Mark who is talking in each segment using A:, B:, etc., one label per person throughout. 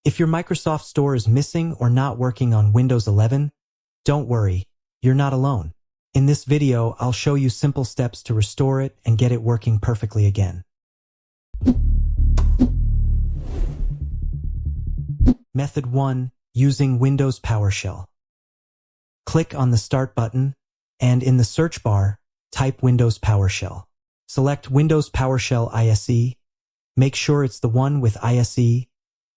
A: If your Microsoft Store is missing or not working on Windows 11, don't worry, you're not alone. In this video, I'll show you simple steps to restore it and get it working perfectly again. Method 1. Using Windows PowerShell. Click on the Start button, and in the search bar, type Windows PowerShell. Select Windows PowerShell ISE. Make sure it's the one with ISE,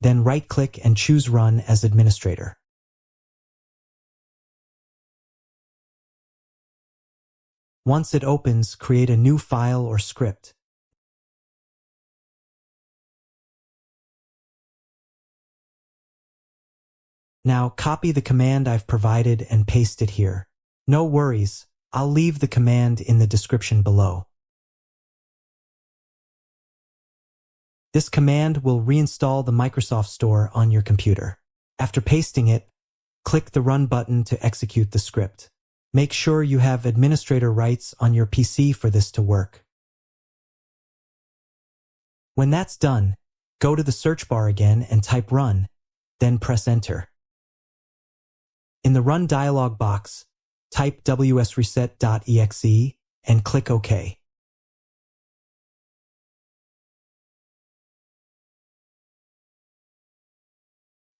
A: then right-click and choose Run as administrator. Once it opens, create a new file or script. Now copy the command I've provided and paste it here. No worries, I'll leave the command in the description below. This command will reinstall the Microsoft Store on your computer. After pasting it, click the Run button to execute the script. Make sure you have administrator rights on your PC for this to work. When that's done, go to the search bar again and type Run, then press Enter. In the Run dialog box, type wsreset.exe and click OK.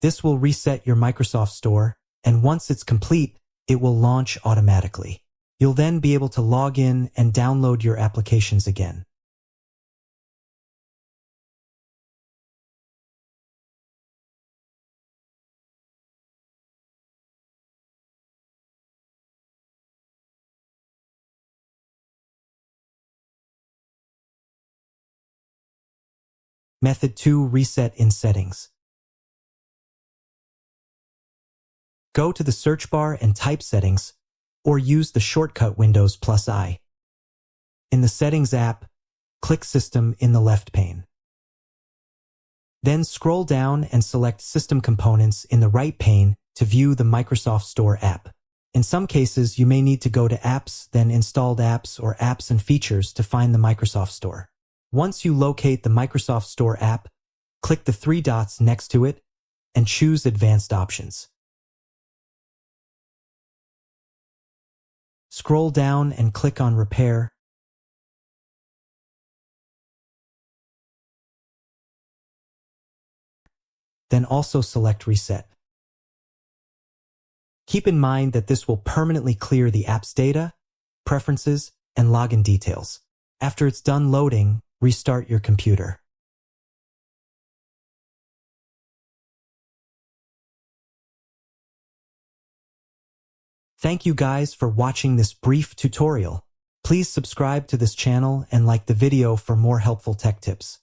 A: This will reset your Microsoft Store, and once it's complete, it will launch automatically. You'll then be able to log in and download your applications again. Method 2. Reset in Settings. Go to the search bar and type Settings, or use the shortcut Windows +I. In the Settings app, click System in the left pane. Then scroll down and select System Components in the right pane to view the Microsoft Store app. In some cases, you may need to go to Apps, then Installed Apps or Apps and Features to find the Microsoft Store. Once you locate the Microsoft Store app, click the 3 dots next to it and choose Advanced Options. Scroll down and click on Repair. Then also select Reset. Keep in mind that this will permanently clear the app's data, preferences, and login details. After it's done loading, restart your computer. Thank you guys for watching this brief tutorial. Please subscribe to this channel and like the video for more helpful tech tips.